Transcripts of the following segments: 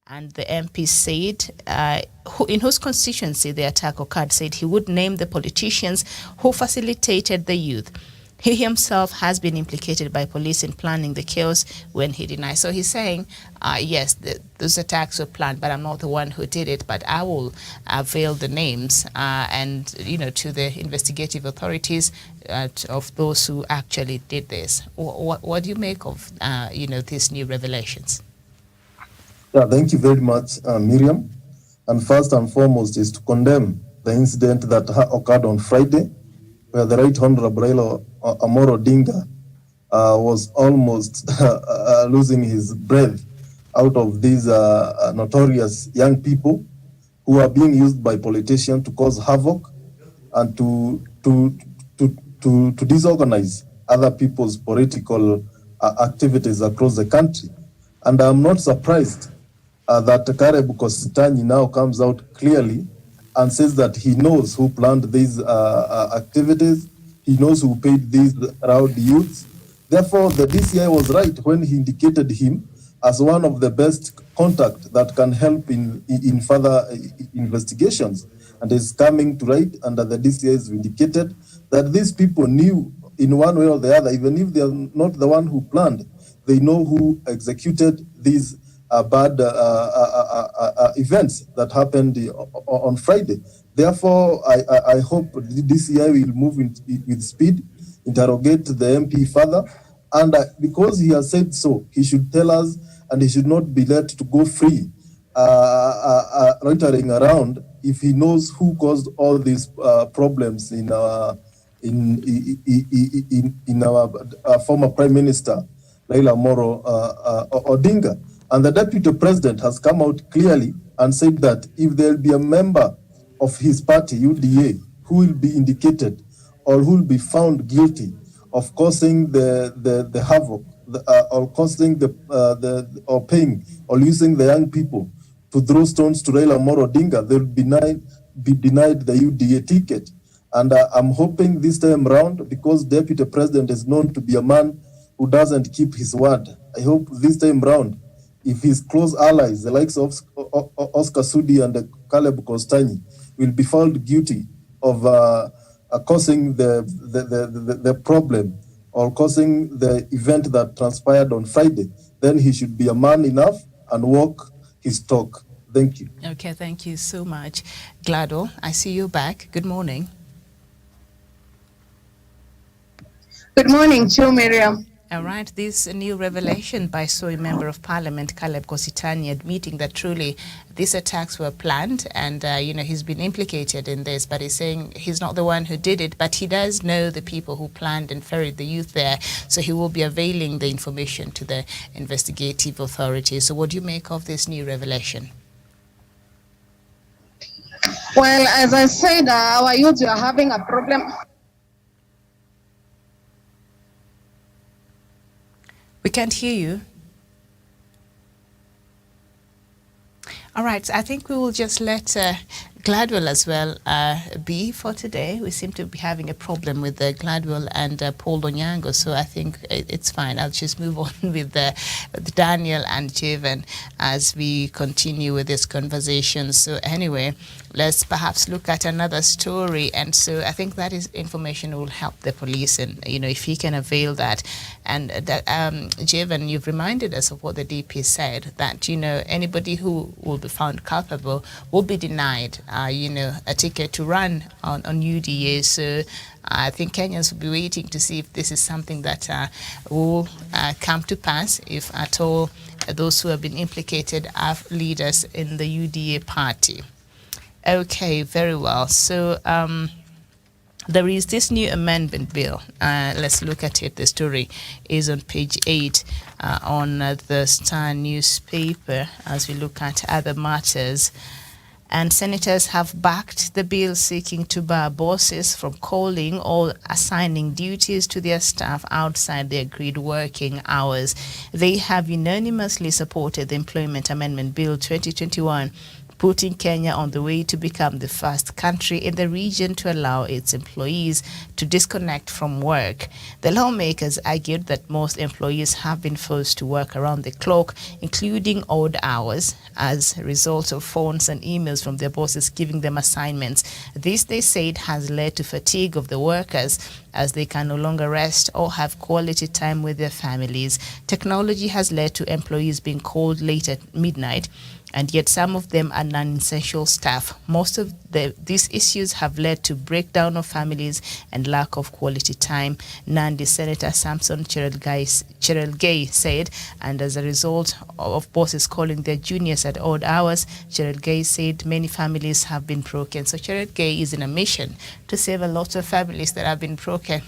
And the MP said, in whose constituency the attack occurred, said he would name the politicians who facilitated the youth. He himself has been implicated by police in planning the chaos when he denies. So he's saying, yes, those attacks were planned, but I'm not the one who did it, but I will avail the names and, to the investigative authorities of those who actually did this. What do you make of, these new revelations? Yeah, thank you very much, Miriam. And first and foremost is to condemn the incident that occurred on Friday, where the Right Honorable Raila Amoro Odinga was almost losing his breath out of these notorious young people who are being used by politicians to cause havoc and to disorganize other people's political activities across the country. And I'm not surprised that Caleb Kositany now comes out clearly and says that he knows who planned these activities, he knows who paid these rowdy youths. Therefore, the DCI was right when he indicated him as one of the best contact that can help in further investigations, and is coming to right, and the DCI has indicated that these people knew in one way or the other, even if they are not the one who planned, they know who executed these bad events that happened on Friday. Therefore, I hope the DCI will move with speed, interrogate the MP further, and because he has said so, he should tell us, and he should not be let to go free, loitering around if he knows who caused all these problems in our former Prime Minister Raila Amolo Odinga. And the Deputy President has come out clearly and said that if there will be a member of his party, UDA, who will be indicated or who will be found guilty of causing the havoc, or causing or paying or using the young people to throw stones to Raila Amolo Odinga, they will be denied the UDA ticket. And I'm hoping this time around, because Deputy President is known to be a man who doesn't keep his word, I hope this time around, if his close allies, the likes of Oscar Sudi and Caleb Kositany, will be found guilty of causing the problem or causing the event that transpired on Friday, then he should be a man enough and walk his talk. Thank you. Okay, thank you so much. Glado, I see you back. Good morning. Good morning, Joe Miriam. All right, this new revelation by Soy Member of Parliament Caleb Kositany admitting that truly these attacks were planned, and he's been implicated in this, but he's saying he's not the one who did it, but he does know the people who planned and ferried the youth there, so he will be availing the information to the investigative authorities. So what do you make of this new revelation? Well, as I said, our youth are having a problem. We can't hear you. All right, I think we will just let Gladwell as well be for today. We seem to be having a problem with Gladwell and Paul Onyango, so I think it's fine. I'll just move on with Daniel and Javen as we continue with this conversation. So anyway, let's perhaps look at another story. And so I think that is information will help the police, and if he can avail that. And that, Javen, you've reminded us of what the DP said, that anybody who will be found culpable will be denied a ticket to run on UDA. So I think Kenyans will be waiting to see if this is something that will come to pass, if at all those who have been implicated are leaders in the UDA party. Okay, very well. So there is this new amendment bill. Let's look at it. The story is on page 8 on the Star newspaper as we look at other matters. And senators have backed the bill seeking to bar bosses from calling or assigning duties to their staff outside the agreed working hours. They have unanimously supported the Employment Amendment Bill 2021, putting Kenya on the way to become the first country in the region to allow its employees to disconnect from work. The lawmakers argued that most employees have been forced to work around the clock, including odd hours, as a result of phones and emails from their bosses giving them assignments. This, they said, has led to fatigue of the workers as they can no longer rest or have quality time with their families. Technology has led to employees being called late at midnight, and yet some of them are non-essential staff. Most of these issues have led to breakdown of families and lack of quality time, Nandi Senator Samson Cherelgei said, and as a result of bosses calling their juniors at odd hours, Cherelgei said many families have been broken. So Cherelgei is in a mission to save a lot of families that have been broken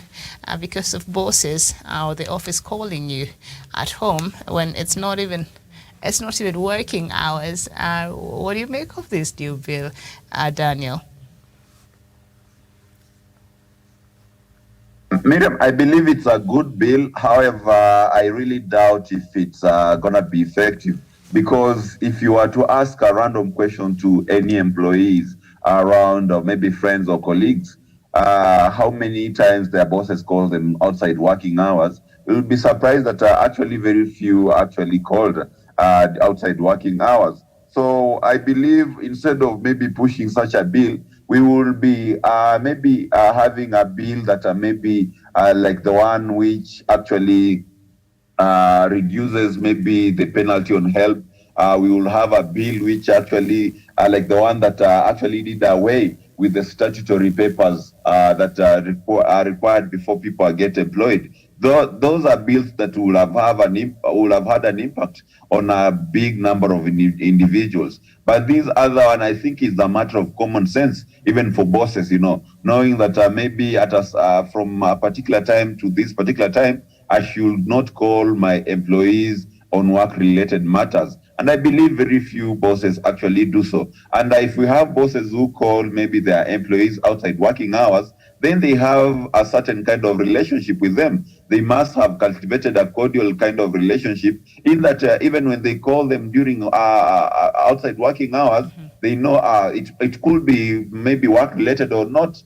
because of bosses or the office calling you at home when it's not even working hours. What do you make of this new bill, Daniel? Miriam, I believe it's a good bill. However, I really doubt if it's going to be effective, because if you were to ask a random question to any employees around, or maybe friends or colleagues, how many times their bosses call them outside working hours, you'll be surprised that actually very few actually called outside working hours. So I believe instead of maybe pushing such a bill, we will be maybe having a bill that maybe like the one which actually reduces maybe the penalty on help. We will have a bill which actually, like the one that actually did away with the statutory papers that are required before people get employed. Those are bills that will have had an impact on a big number of individuals. But this other one, I think, is a matter of common sense, even for bosses, knowing that maybe from a particular time to this particular time, I should not call my employees on work-related matters. And I believe very few bosses actually do so. And if we have bosses who call maybe their employees outside working hours, then they have a certain kind of relationship with them. They must have cultivated a cordial kind of relationship in that even when they call them during outside working hours, they know it could be maybe work-related or not,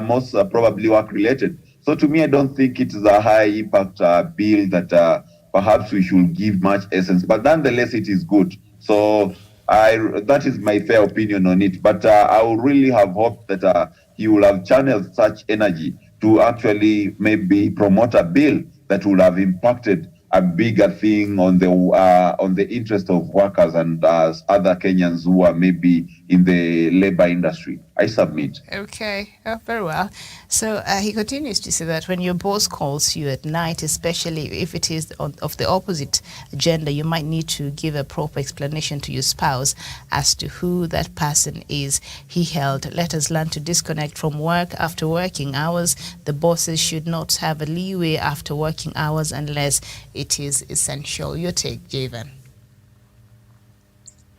most probably work-related. So to me, I don't think it is a high-impact bill that perhaps we should give much essence, but nonetheless, it is good. So that is my fair opinion on it. But I would really have hoped that he will have channeled such energy to actually maybe promote a bill that would have impacted a bigger thing on the interest of workers and other Kenyans who are maybe in the labor industry. I submit. Okay, very well. So he continues to say that when your boss calls you at night, especially if it is of the opposite gender, you might need to give a proper explanation to your spouse as to who that person is. He held, let us learn to disconnect from work after working hours. The bosses should not have a leeway after working hours unless it is essential. Your take, Javan.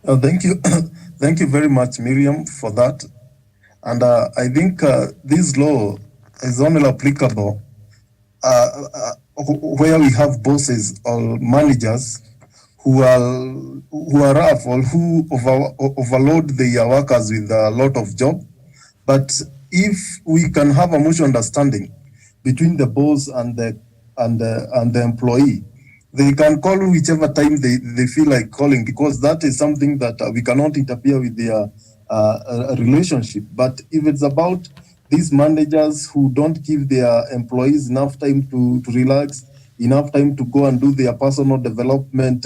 Thank you. Thank you very much, Miriam, for that. And I think this law is only applicable where we have bosses or managers who are rough or who overload their workers with a lot of job. But if we can have a mutual understanding between the boss and the employee, they can call whichever time they feel like calling, because that is something that we cannot interfere with their relationship. But if it's about these managers who don't give their employees enough time to relax, enough time to go and do their personal development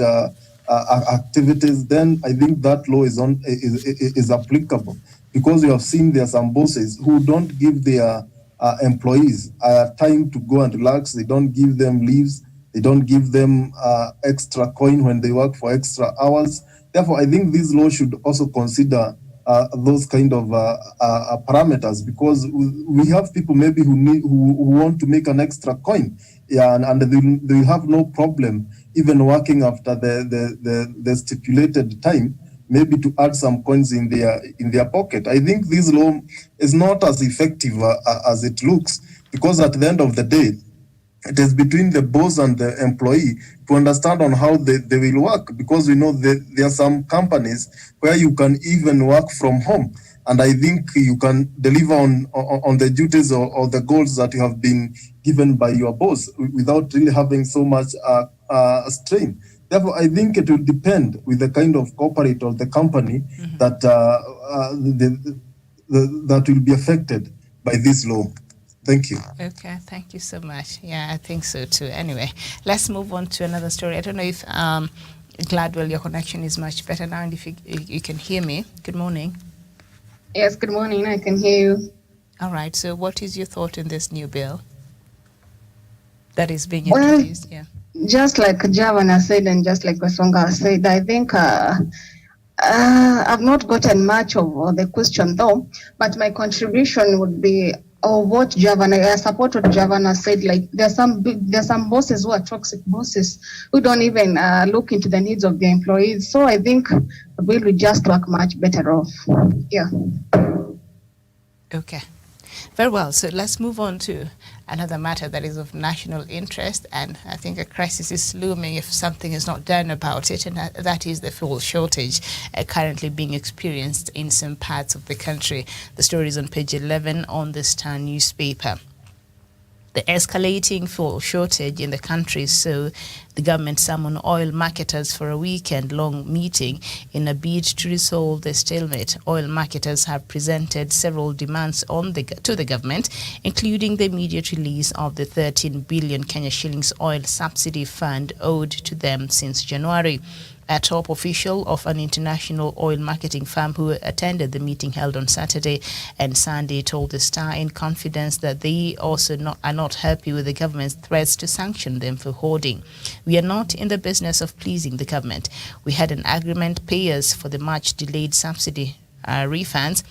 activities, then I think that law is applicable, because we have seen there are some bosses who don't give their employees time to go and relax. They don't give them leaves. They don't give them extra coin when they work for extra hours. Therefore, I think this law should also consider those kind of parameters, because we have people maybe who want to make an extra coin, and they have no problem even working after the stipulated time, maybe to add some coins in their pocket. I think this law is not as effective as it looks, because at the end of the day, It is between the boss and the employee to understand on how they will work, because we know that there are some companies where you can even work from home, and I think you can deliver on the duties or the goals that you have been given by your boss without really having so much strain. Therefore, I think it will depend with the kind of corporate or the company that that will be affected by this law. Thank you. Okay, thank you so much. Yeah, I think so too. Anyway, let's move on to another story. I don't know if Gladwell, your connection is much better now, and if you can hear me. Good morning. Yes, good morning. I can hear you. All right. So, what is your thought in this new bill that is being Well, introduced? Yeah. just like Javana said, and just like Wasonga said, I think I've not gotten much of the question though, but my contribution would be what Javana, I support what Javana said. Like there's some bosses who are toxic bosses who don't even look into the needs of the employees. So I think the bill will just work much better off. Yeah. Okay. Very well. So let's move on to another matter that is of national interest, and I think a crisis is looming if something is not done about it, and that is the fuel shortage currently being experienced in some parts of the country. The story is on page 11 on the Star newspaper. The escalating fuel shortage in the country saw the government summon oil marketers for a weekend-long meeting in a bid to resolve the stalemate. Oil marketers have presented several demands to the government, including the immediate release of the 13 billion Kenya shillings oil subsidy fund owed to them since January. A top official of an international oil marketing firm who attended the meeting held on Saturday and Sunday told the Star in confidence that they also are not happy with the government's threats to sanction them for hoarding. We are not in the business of pleasing the government. We had an agreement, pay us for the much delayed subsidy refunds.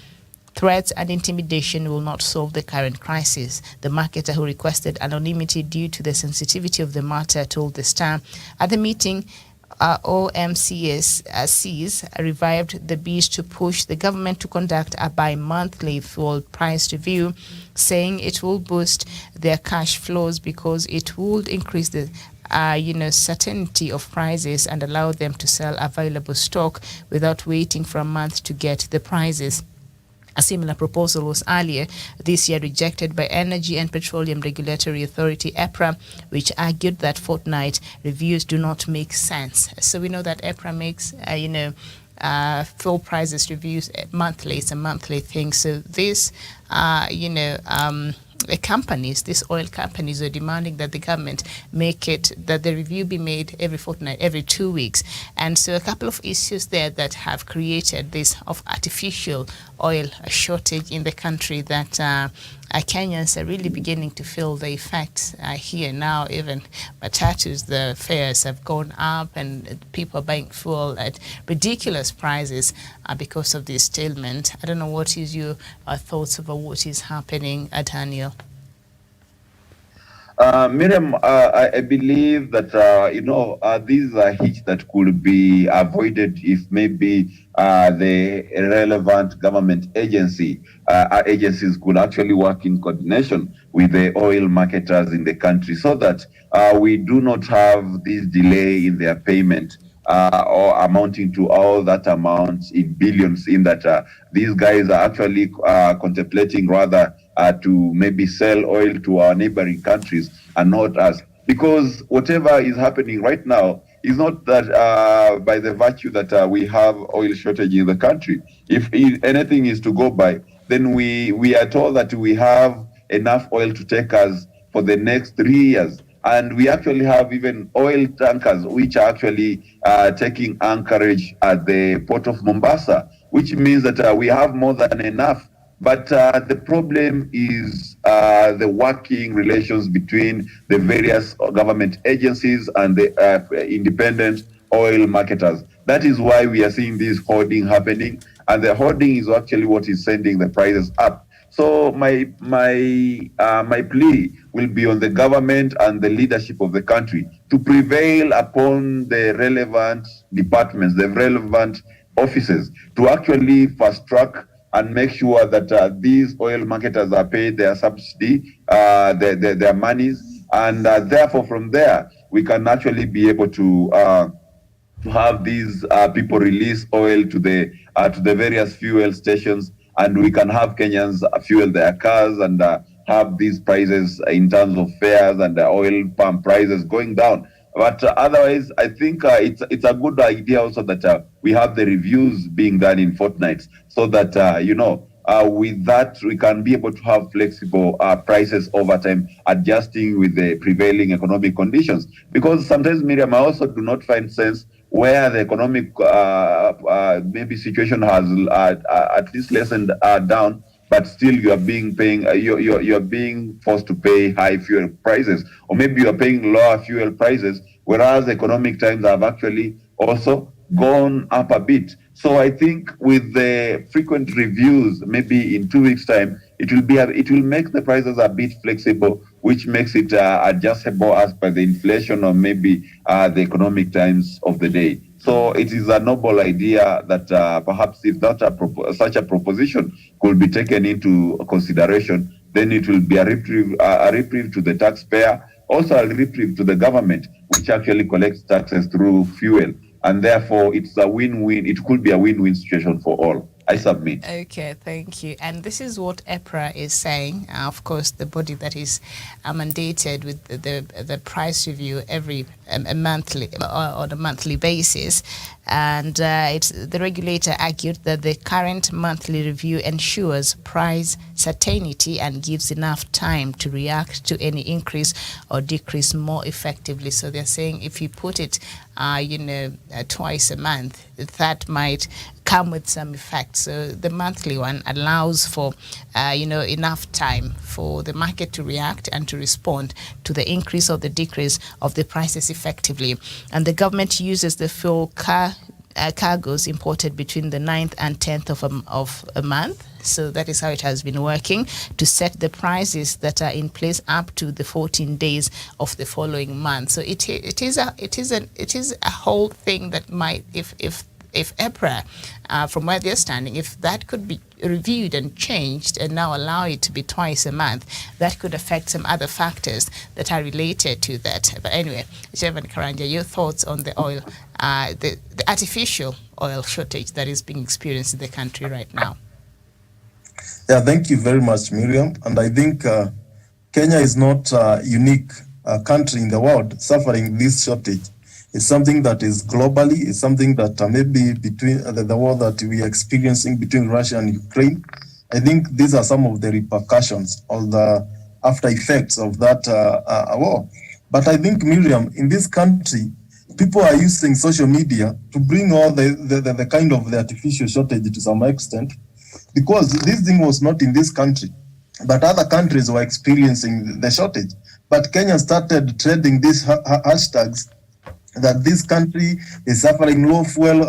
Threats and intimidation will not solve the current crisis. The marketer, who requested anonymity due to the sensitivity of the matter, told the Star at the meeting. OMCS revived the bid to push the government to conduct a bi-monthly fuel price review, saying it will boost their cash flows because it would increase the certainty of prices and allow them to sell available stock without waiting for a month to get the prices. A similar proposal was earlier this year rejected by Energy and Petroleum Regulatory Authority, EPRA, which argued that fortnight reviews do not make sense. So we know that EPRA makes, fuel prices reviews monthly. It's a monthly thing. So this, these oil companies are demanding that the government that the review be made every fortnight, every 2 weeks. And so a couple of issues there that have created this of artificial oil shortage in the country that Kenyans are really beginning to feel the effects here now. Even matatus, the fares have gone up and people are buying fuel at ridiculous prices because of this stalemate. I don't know, what is your thoughts about what is happening, Daniel? Miriam, I believe that, these are hitch that could be avoided if maybe the relevant government agencies could actually work in coordination with the oil marketers in the country so that we do not have this delay in their payment. Or amounting to all that amount in billions, in that these guys are actually contemplating rather to maybe sell oil to our neighboring countries and not us. Because whatever is happening right now is not that by the virtue that we have oil shortage in the country. If anything is to go by, then we are told that we have enough oil to take us for the next 3 years. And we actually have even oil tankers which are actually taking anchorage at the port of Mombasa, which means that we have more than enough. But the problem is the working relations between the various government agencies and the independent oil marketers. That is why we are seeing this hoarding happening. And the hoarding is actually what is sending the prices up. So my plea will be on the government and the leadership of the country to prevail upon the relevant departments, the relevant offices, to actually fast track and make sure that these oil marketers are paid their subsidy, their monies, And therefore, from there, we can actually be able to have these people release oil to the various fuel stations, and we can have Kenyans fuel their cars and have these prices in terms of fares and oil pump prices going down. But otherwise, I think it's a good idea also that we have the reviews being done in fortnights, so that with that we can be able to have flexible prices over time, adjusting with the prevailing economic conditions. Because sometimes, Miriam, I also do not find sense where the economic maybe situation has at least lessened down, but still you are you're being forced to pay high fuel prices, or maybe you are paying lower fuel prices, whereas economic times have actually also gone up a bit. So I think with the frequent reviews, maybe in 2 weeks' time, it will make the prices a bit flexible, which makes it adjustable as per the inflation or maybe the economic times of the day. So it is a noble idea that perhaps if such a proposition could be taken into consideration, then it will be a reprieve to the taxpayer, also a reprieve to the government, which actually collects taxes through fuel. And therefore, it's a win-win. It could be a win-win situation for all. I submit. Okay, thank you. And this is what EPRA is saying. Of course, the body that is mandated with the price review every monthly on a monthly basis. And the regulator argued that the current monthly review ensures price certainty and gives enough time to react to any increase or decrease more effectively. So they're saying if you put it, twice a month, that might come with some effect. So the monthly one allows for, enough time for the market to react and to respond to the increase or the decrease of the prices effectively. And the government uses the fuel cargoes imported between the 9th and 10th of a month. So that is how it has been working to set the prices that are in place up to the 14 days of the following month. So it is a whole thing that might, if EPRA, from where they're standing, if that could be reviewed and changed and now allow it to be twice a month, that could affect some other factors that are related to that. But anyway, Chairman Karanja, your thoughts on the oil, the artificial oil shortage that is being experienced in the country right now? Yeah, thank you very much, Miriam. And I think Kenya is not a unique country in the world suffering this shortage. It's something that is globally, it's something that maybe between the war that we are experiencing between Russia and Ukraine. I think these are some of the repercussions or the after effects of that war. But I think, Miriam, in this country, people are using social media to bring all the kind of the artificial shortage to some extent, because this thing was not in this country, but other countries were experiencing the shortage. But Kenya started trading these hashtags that this country is suffering low fuel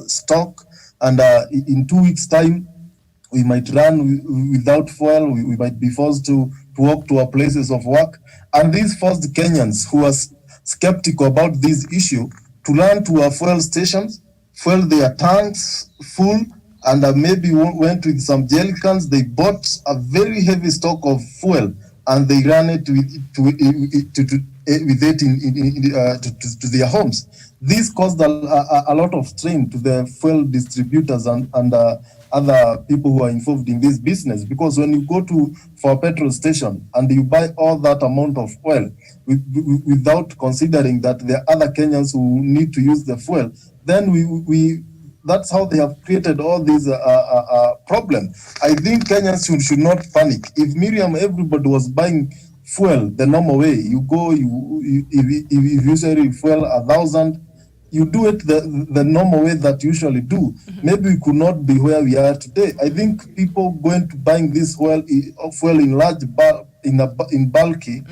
stock, and in 2 weeks' time, we might run without fuel, we might be forced to walk to our places of work. And these forced Kenyans who are skeptical about this issue to run to our fuel stations, fuel their tanks full, and maybe went with some jerry cans. They bought a very heavy stock of fuel and they ran it to their homes. This caused a lot of strain to the fuel distributors and other people who are involved in this business, because when you go for a petrol station and you buy all that amount of oil without considering that there are other Kenyans who need to use the fuel, then that's how they have created all these problems. I think Kenyans should not panic. If, Miriam, everybody was buying fuel the normal way, you go, if you usually fuel 1,000, you do it the normal way that you usually do. Maybe we could not be where we are today. I think people going to buying this fuel in large in bulky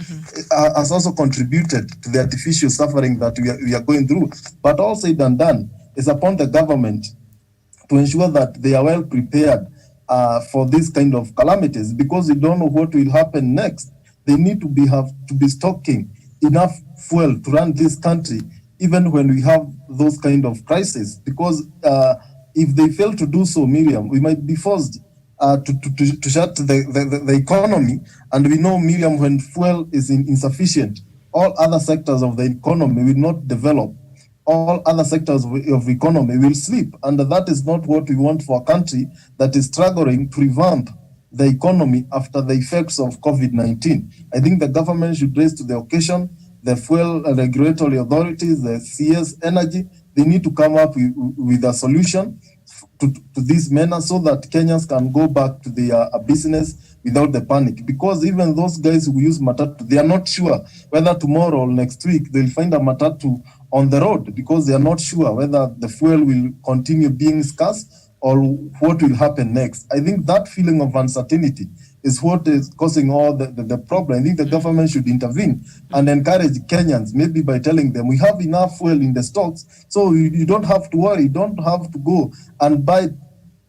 has also contributed to the artificial suffering that we are going through. But all said and done, it's upon the government to ensure that they are well prepared for this kind of calamities, because we don't know what will happen next. They need to be stocking enough fuel to run this country, even when we have those kind of crises. Because if they fail to do so, Miriam, we might be forced to shut the economy. And we know, Miriam, when fuel is insufficient, all other sectors of the economy will not develop. All other sectors of economy will sleep. And that is not what we want for a country that is struggling to revamp the economy after the effects of COVID-19. I think the government should raise to the occasion. The fuel regulatory authorities, the CS Energy, they need to come up with a solution to this manner so that Kenyans can go back to their business without the panic. Because even those guys who use matatu, they are not sure whether tomorrow or next week they'll find a matatu on the road, because they are not sure whether the fuel will continue being scarce or what will happen next. I think that feeling of uncertainty is what is causing all the problem. I think the government should intervene and encourage Kenyans, maybe by telling them we have enough fuel in the stocks, so you don't have to worry, you don't have to go and buy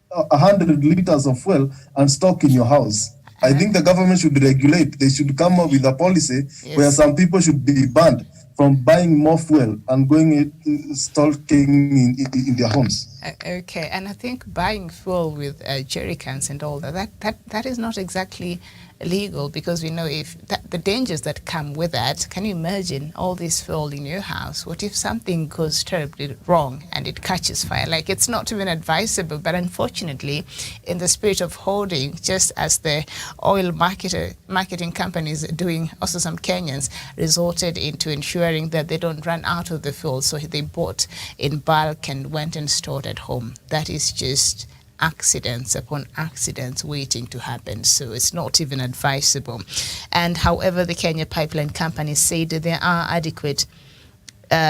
100 liters of fuel and stock in your house. I think the government should regulate. They should come up with a policy where some people should be banned from buying more fuel and going stocking in their homes. Okay, and I think buying fuel with jerry cans and all that is not exactly legal, because we know if the dangers that come with that. Can you imagine all this fuel in your house? What if something goes terribly wrong and it catches fire? Like, it's not even advisable, but unfortunately, in the spirit of hoarding, just as the oil marketing companies are doing, also some Kenyans resorted into ensuring that they don't run out of the fuel, so they bought in bulk and went and stored at home. That is just accidents upon accidents waiting to happen, so it's not even advisable. And however, the Kenya Pipeline Company said that there are adequate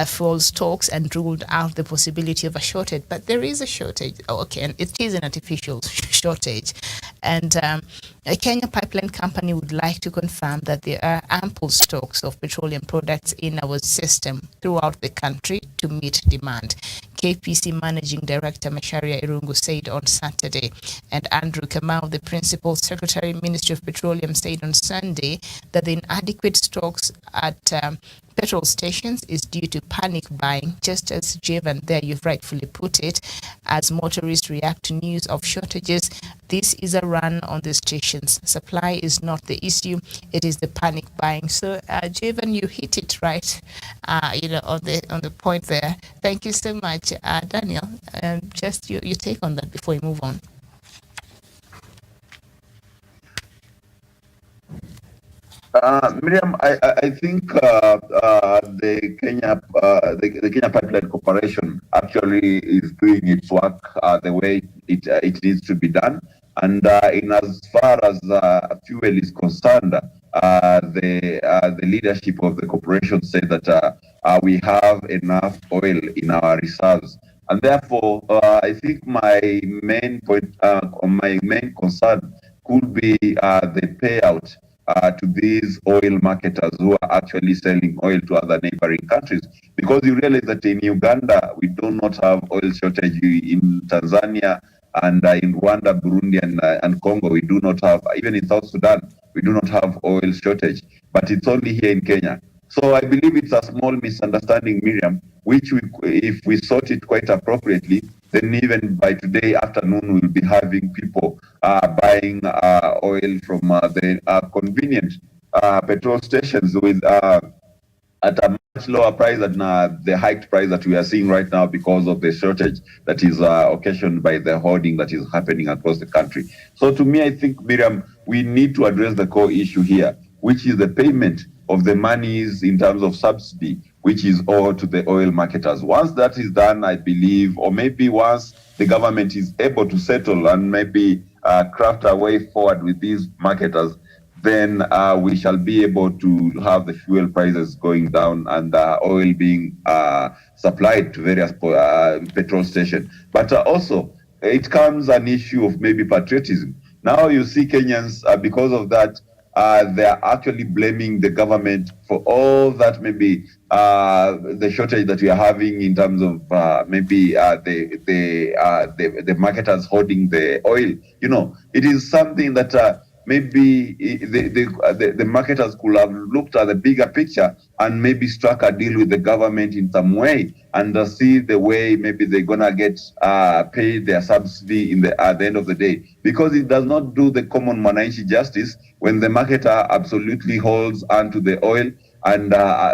fuel stocks and ruled out the possibility of a shortage. But there is a shortage, okay, and it is an artificial shortage. And a Kenya Pipeline Company would like to confirm that there are ample stocks of petroleum products in our system throughout the country to meet demand. KPC Managing Director Macharia Irungu said on Saturday, and Andrew Kamau, the Principal Secretary, Ministry of Petroleum, said on Sunday that the inadequate stocks at petrol stations is due to panic buying, just as Jevan, there you've rightfully put it, as motorists react to news of shortages. This is a run on the stations. Supply is not the issue, it is the panic buying. So Jevan, you hit it right, on the point there. Thank you so much, Daniel. Just your take on that before we move on. Miriam, I think the Kenya Pipeline Corporation actually is doing its work the way it needs to be done, and in as far as fuel is concerned, the leadership of the corporation said that we have enough oil in our reserves, and therefore I think my main concern could be the payout to these oil marketers who are actually selling oil to other neighboring countries. Because you realize that in Uganda, we do not have oil shortage. In Tanzania and in Rwanda, Burundi, and Congo, we do not have, even in South Sudan, we do not have oil shortage. But it's only here in Kenya. So I believe it's a small misunderstanding, Miriam, which if we sort it quite appropriately, then even by today afternoon, we'll be having people buying oil from the convenient petrol stations with at a much lower price than the hiked price that we are seeing right now because of the shortage that is occasioned by the hoarding that is happening across the country. So to me, I think, Miriam, we need to address the core issue here, which is the payment of the monies in terms of subsidy, which is owed to the oil marketers. Once that is done, I believe, or maybe once the government is able to settle and maybe craft a way forward with these marketers, then we shall be able to have the fuel prices going down and oil being supplied to various petrol stations. But also, it comes an issue of maybe patriotism. Now you see Kenyans, because of that, they are actually blaming the government for all that, maybe the shortage that we are having in terms of maybe the marketers holding the oil. You know, it is something that maybe the marketers could have looked at the bigger picture and maybe struck a deal with the government in some way and see the way maybe they're gonna get paid their subsidy at the end of the day, because it does not do the common mwananchi justice when the marketer absolutely holds onto the oil and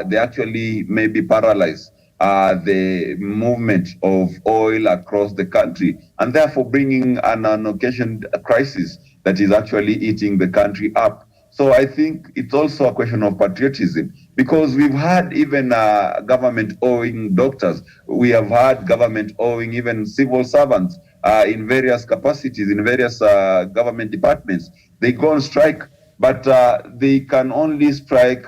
they actually maybe paralyze the movement of oil across the country, and therefore bringing an unoccasioned crisis that is actually eating the country up. So I think it's also a question of patriotism, because we've had even government owing doctors, we have had government owing even civil servants in various capacities, in various government departments. They go on strike, but they can only strike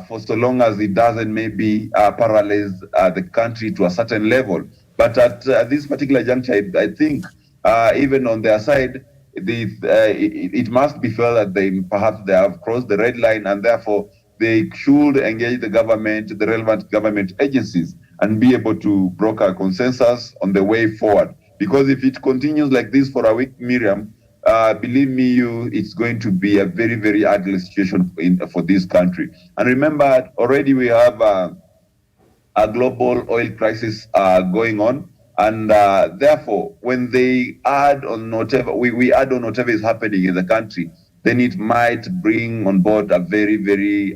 for so long as it doesn't maybe paralyze the country to a certain level. But at this particular juncture, I think even on their side, it must be felt that perhaps they have crossed the red line, and therefore they should engage the government, the relevant government agencies, and be able to broker a consensus on the way forward. Because if it continues like this for a week, Miriam, believe me, it's going to be a very, very ugly situation for this country. And remember, already we have a global oil crisis going on. And therefore, when they add on whatever, we add on whatever is happening in the country, then it might bring on board a very, very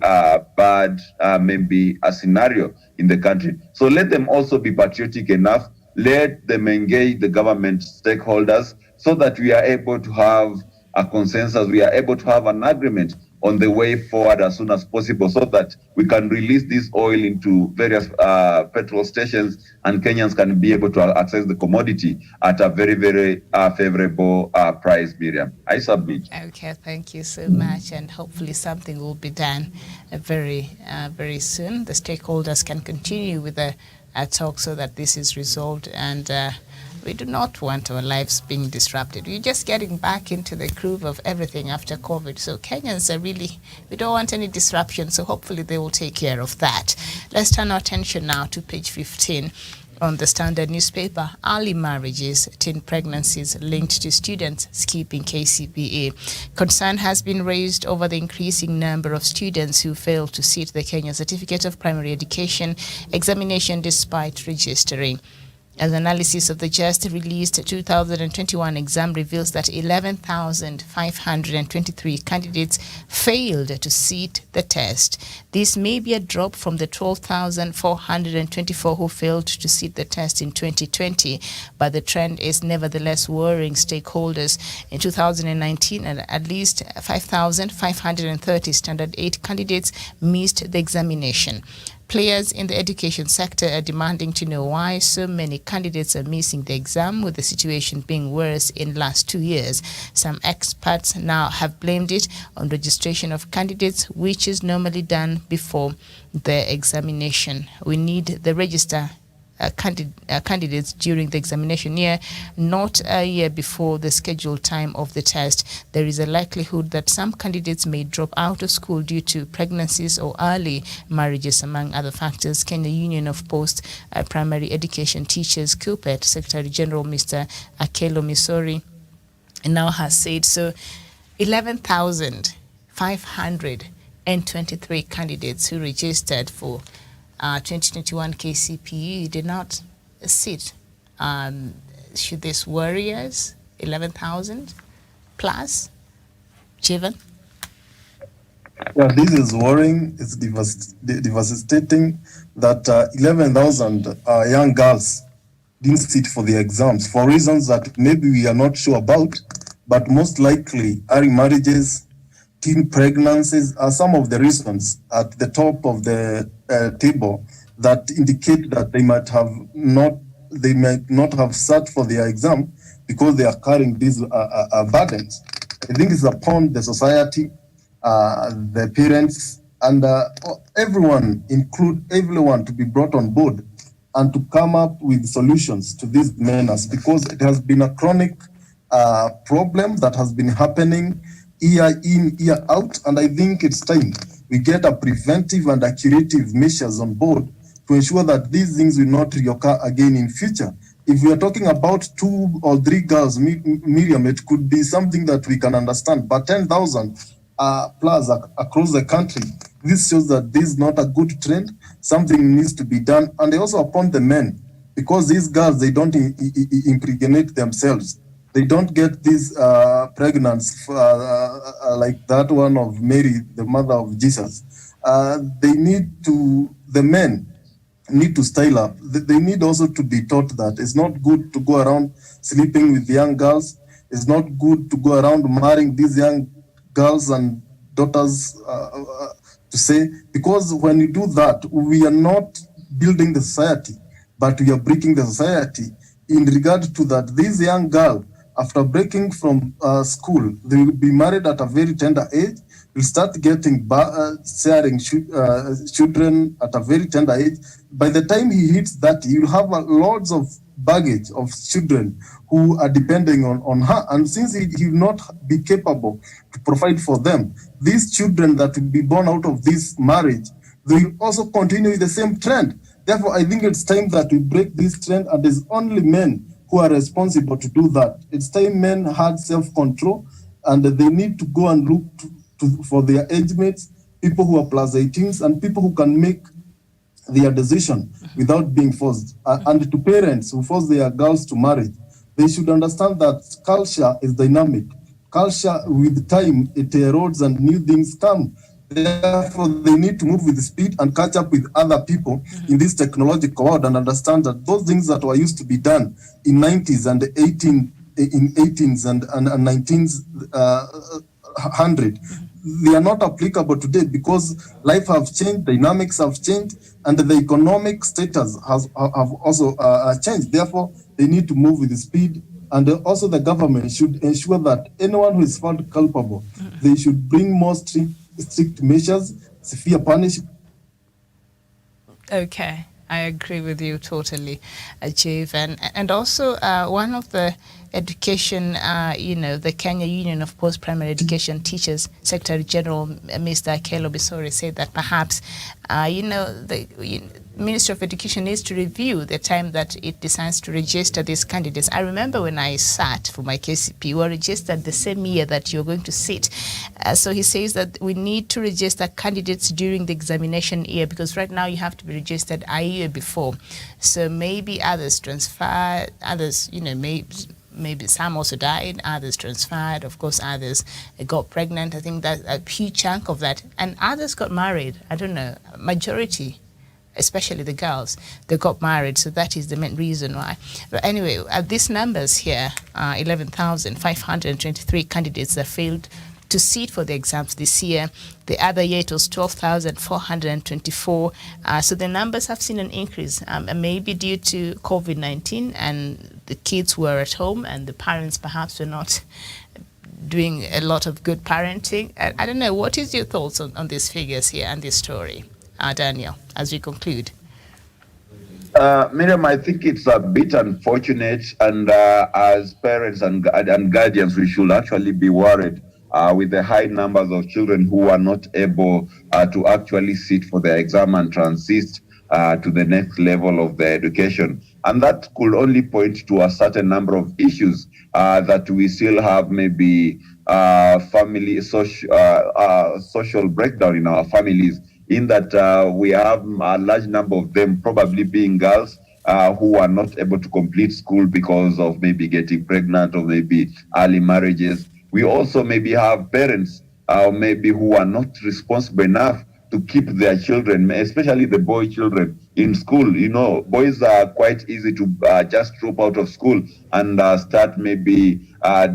bad, maybe a scenario in the country. So let them also be patriotic enough. Let them engage the government stakeholders so that we are able to have a consensus, we are able to have an agreement on the way forward as soon as possible, so that we can release this oil into various petrol stations and Kenyans can be able to access the commodity at a very, very favorable price, Miriam. I submit. Okay, thank you so much, and hopefully something will be done very soon. The stakeholders can continue with the talk so that this is resolved, and we do not want our lives being disrupted. We're just getting back into the groove of everything after COVID. So Kenyans are really, we don't want any disruption. So hopefully they will take care of that. Let's turn our attention now to page 15 on the Standard newspaper. Early marriages, teen pregnancies linked to students skipping KCPE. Concern has been raised over the increasing number of students who fail to sit the Kenya Certificate of Primary Education examination despite registering. An analysis of the just released 2021 exam reveals that 11,523 candidates failed to sit the test. This may be a drop from the 12,424 who failed to sit the test in 2020, but the trend is nevertheless worrying stakeholders. In 2019, at least 5,530 Standard 8 candidates missed the examination. Players in the education sector are demanding to know why so many candidates are missing the exam, with the situation being worse in last 2 years. Some experts now have blamed it on registration of candidates, which is normally done before the examination. We need the register candidates during the examination year, not a year before the scheduled time of the test. There is a likelihood that some candidates may drop out of school due to pregnancies or early marriages, among other factors. Kenya Union of Post-Primary Education Teachers, KUPPET, Secretary General Mr. Akelo Misori now has said so. 11,523 candidates who registered for 2021 KCPE did not sit. Should this worry us? 11,000 plus? Jivan? Yeah, this is worrying. It's devastating that 11,000 young girls didn't sit for the exams for reasons that maybe we are not sure about, but most likely early marriages, teen pregnancies are some of the reasons at the top of the table that indicate that they might not have sat for their exam because they are carrying these burdens. I think it's upon the society, the parents, and everyone, include everyone, to be brought on board and to come up with solutions to these menace, because it has been a chronic problem that has been happening year in, year out, and I think it's time we get a preventive and a curative measures on board to ensure that these things will not reoccur again in future, If we are talking about 2 or 3 girls, Miriam, it could be something that we can understand. But 10,000 plus across the country, this shows that this is not a good trend. Something needs to be done. And also upon the men, because these girls, they don't impregnate themselves. They don't get these pregnancy like that one of Mary, the mother of Jesus. The men need to style up. They need also to be taught that it's not good to go around sleeping with young girls. It's not good to go around marrying these young girls and daughters to say, because when you do that, we are not building the society, but we are breaking the society in regard to that. This young girl, after breaking from school, they will be married at a very tender age, will start getting sharing children at a very tender age. By the time he hits that, you'll have lots of baggage of children who are depending on her. And since he will not be capable to provide for them, these children that will be born out of this marriage, they will also continue with the same trend. Therefore, I think it's time that we break this trend, and it's only men who are responsible to do that. It's time men had self-control, and they need to go and look for their age mates, people who are plus 18s, and people who can make their decision without being forced. And to parents who force their girls to marry, they should understand that culture is dynamic. Culture, with time, it erodes and new things come. Therefore, they need to move with speed and catch up with other people in this technological world and understand that those things that were used to be done in 90s and 18s and 19s, 100, they are not applicable today because life have changed, dynamics have changed, and the economic status have also changed. Therefore, they need to move with speed. And also the government should ensure that anyone who is found culpable, they should bring more strict measures, severe punishment. Okay, I agree with you totally, Chief. And also one of the education, the Kenya Union of Post-Primary Education Teachers, Secretary General Mr. Kelo Bisori said that perhaps, the Ministry of Education needs to review the time that it decides to register these candidates. I remember when I sat for my KCP, we were registered the same year that you're going to sit. So he says that we need to register candidates during the examination year, because right now you have to be registered a year before. So maybe others transferred, others, maybe some also died, others transferred, of course others got pregnant. I think that's a huge chunk of that. And others got married. I don't know, majority, especially the girls, they got married. So that is the main reason why. But anyway, these numbers here, 11,523 candidates that failed to sit for the exams this year. The other year it was 12,424. So the numbers have seen an increase, maybe due to COVID-19 and the kids were at home and the parents perhaps were not doing a lot of good parenting. I don't know, what is your thoughts on these figures here and this story, Daniel, as we conclude? Miriam, I think it's a bit unfortunate, and as parents and guardians, we should actually be worried with the high numbers of children who are not able to actually sit for their exam and transit to the next level of their education. And that could only point to a certain number of issues that we still have, maybe family, social breakdown in our families, in that we have a large number of them probably being girls who are not able to complete school because of maybe getting pregnant or maybe early marriages. We also maybe have parents maybe who are not responsible enough to keep their children, especially the boy children, in school. Boys are quite easy to just drop out of school and start maybe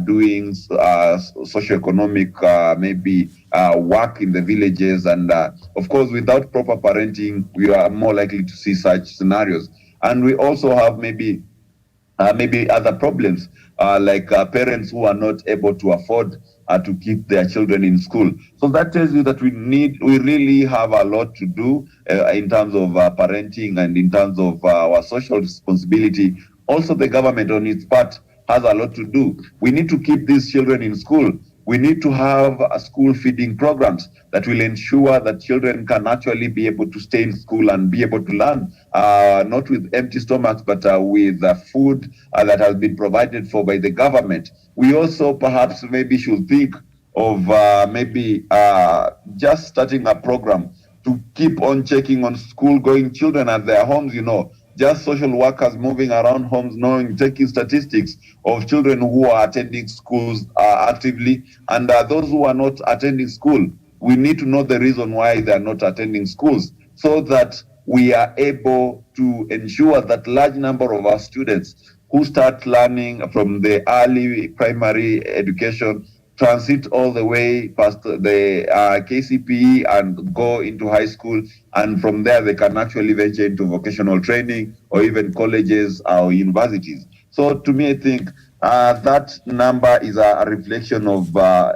doing socioeconomic maybe work in the villages. And of course, without proper parenting, we are more likely to see such scenarios. And we also have maybe other problems like parents who are not able to afford to keep their children in school. So that tells you that we really have a lot to do in terms of parenting and in terms of our social responsibility. Also, the government on its part has a lot to do. We need to keep these children in school We need to have school feeding programs that will ensure that children can actually be able to stay in school and be able to learn, not with empty stomachs, but with food that has been provided for by the government. We also perhaps maybe should think of maybe just starting a program to keep on checking on school-going children at their homes, just social workers moving around homes, taking statistics of children who are attending schools actively, and those who are not attending school. We need to know the reason why they are not attending schools, so that we are able to ensure that large number of our students who start learning from the early primary education transit all the way past the KCPE and go into high school, and from there they can actually venture into vocational training or even colleges or universities. So to me, I think that number is a reflection of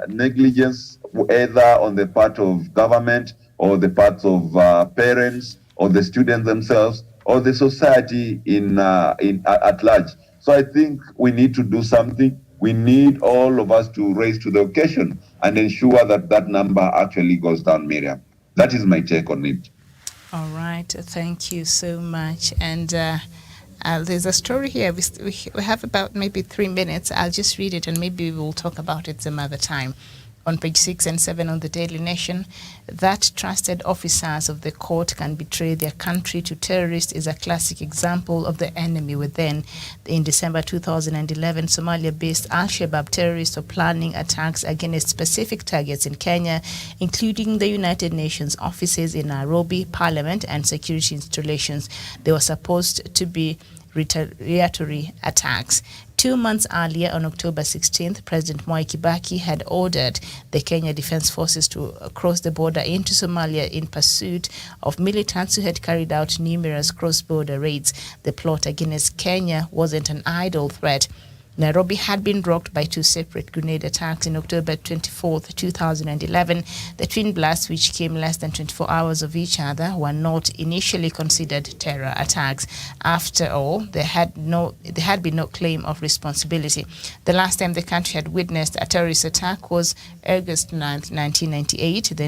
negligence, either on the part of government or the part of parents or the students themselves or the society at large. So I think we need to do something. We need all of us to raise to the occasion and ensure that that number actually goes down, Miriam. That is my take on it. All right, thank you so much. And there's a story here. We have about maybe 3 minutes. I'll just read it and maybe we'll talk about it some other time. On page 6 and 7 on the Daily Nation, that trusted officers of the court can betray their country to terrorists is a classic example of the enemy within. In December 2011, Somalia-based Al-Shabaab terrorists were planning attacks against specific targets in Kenya, including the United Nations offices in Nairobi, Parliament, and security installations. They were supposed to be retaliatory attacks. 2 months earlier, on October 16th, President Mwai Kibaki had ordered the Kenya Defence Forces to cross the border into Somalia in pursuit of militants who had carried out numerous cross-border raids. The plot against Kenya wasn't an idle threat. Nairobi had been rocked by 2 separate grenade attacks in October 24, 2011. The twin blasts, which came less than 24 hours of each other, were not initially considered terror attacks. After all, there had been no claim of responsibility. The last time the country had witnessed a terrorist attack was August 9, 1998.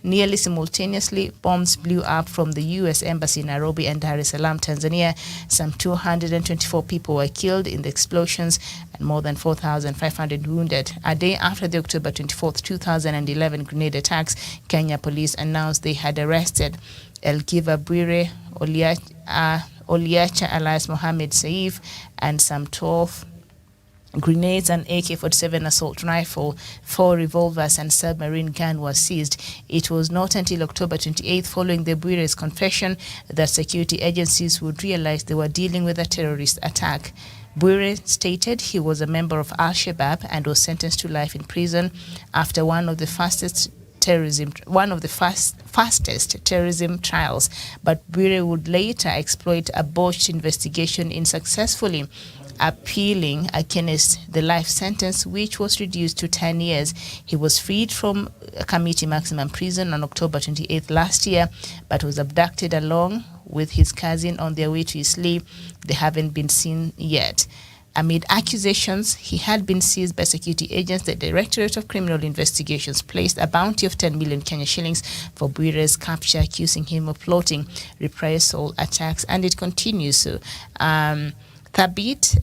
Nearly simultaneously, bombs blew up from the U.S. Embassy in Nairobi and Dar es Salaam, Tanzania. Some 224 people were killed in the explosions and more than 4,500 wounded. A day after the October 24, 2011 grenade attacks, Kenya police announced they had arrested Elgiva Bwire, Oliacha alias Mohammed Saif, and some 12 grenades, an AK-47 assault rifle, 4 revolvers and submarine gun was seized. It was not until October 28th, following the Bwire's confession, that security agencies would realize they were dealing with a terrorist attack. Bwire stated he was a member of Al-Shabaab and was sentenced to life in prison after one of the fastest terrorism trials, but Bwire would later exploit a botched investigation in successfully appealing against the life sentence, which was reduced to 10 years. He was freed from community maximum prison on October 28th last year, but was abducted along with his cousin on their way to Isli. They haven't been seen yet. Amid accusations he had been seized by security agents, the Directorate of Criminal Investigations placed a bounty of 10 million Kenya shillings for Bwire's capture, accusing him of plotting reprisal attacks, and it continues. So, Thabit,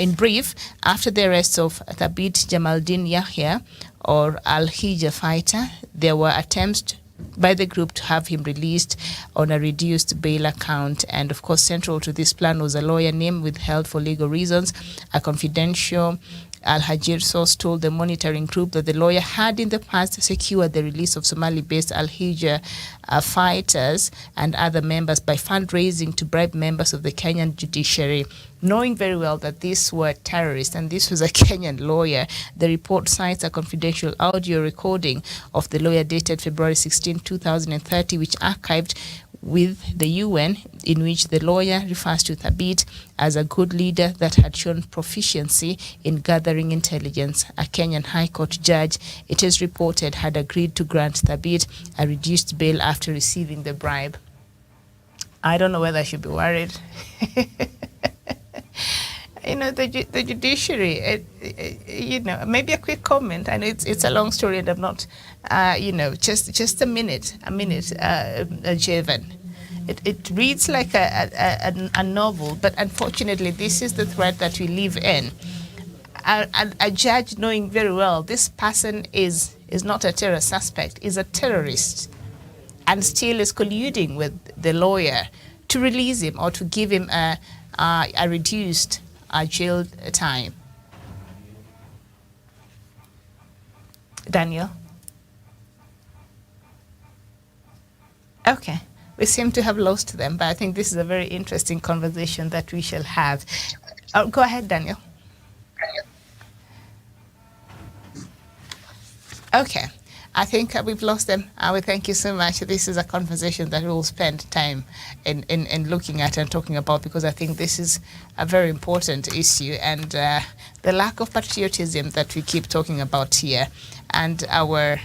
in brief, after the arrest of Thabit Jamaldin Yahya, or Al-Hijja fighter, there were attempts by the group to have him released on a reduced bail account. And of course, central to this plan was a lawyer name withheld for legal reasons. A confidential Al-Hajir source told the monitoring group that the lawyer had in the past secured the release of Somali-based Al-Hijja fighters and other members by fundraising to bribe members of the Kenyan judiciary. Knowing very well that these were terrorists and this was a Kenyan lawyer, the report cites a confidential audio recording of the lawyer dated February 16, 2030, which archived with the UN, in which the lawyer refers to Thabit as a good leader that had shown proficiency in gathering intelligence. A Kenyan High Court judge, it is reported, had agreed to grant Thabit a reduced bail after receiving the bribe. I don't know whether I should be worried. the judiciary, maybe a quick comment, and it's a long story, and I'm not, just a minute, Javan. It reads like a novel, but unfortunately, this is the threat that we live in. A judge knowing very well this person is not a terror suspect, is a terrorist, and still is colluding with the lawyer to release him or to give him a reduced jail time. Daniel? Okay. We seem to have lost them, but I think this is a very interesting conversation that we shall have. Go ahead, Daniel. Okay. I think we've lost them. We thank you so much. This is a conversation that we will spend time in looking at and talking about, because I think this is a very important issue, and the lack of patriotism that we keep talking about here, and our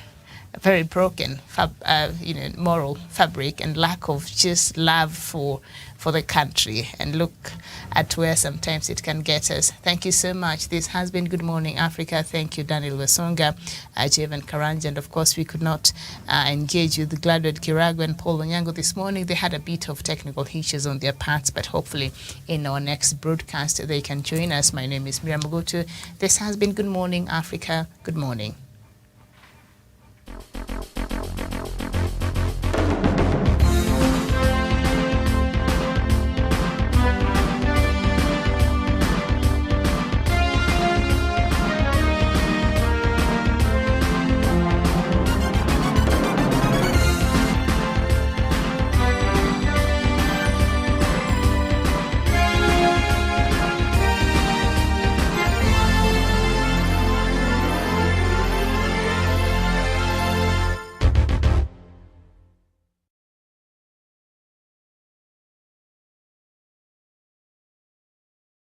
very broken moral fabric, and lack of just love for the country, and look at where sometimes it can get us. Thank you so much. This has been Good Morning Africa. Thank you, Daniel Wesonga, Javan Karanja, and of course we could not engage with Gladwell Kiragu and Paul Onyango this morning. They had a bit of technical hitches on their parts, but hopefully in our next broadcast they can join us. My name is Miriam Mugutu. This has been Good Morning Africa. Good morning.